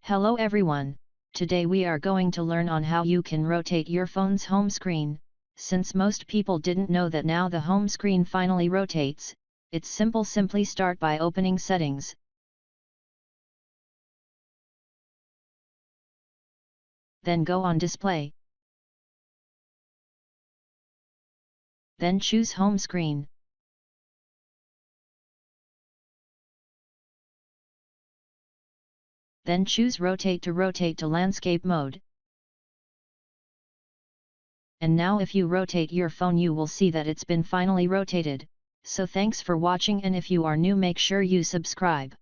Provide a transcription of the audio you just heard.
Hello everyone, today we are going to learn on how you can rotate your phone's home screen. Since most people didn't know that now the home screen finally rotates, it's simple. Simply start by opening Settings. Then go on Display. Then choose Home Screen. Then choose Rotate to landscape mode. And now if you rotate your phone you will see that it's been finally rotated. So thanks for watching, and if you are new make sure you subscribe.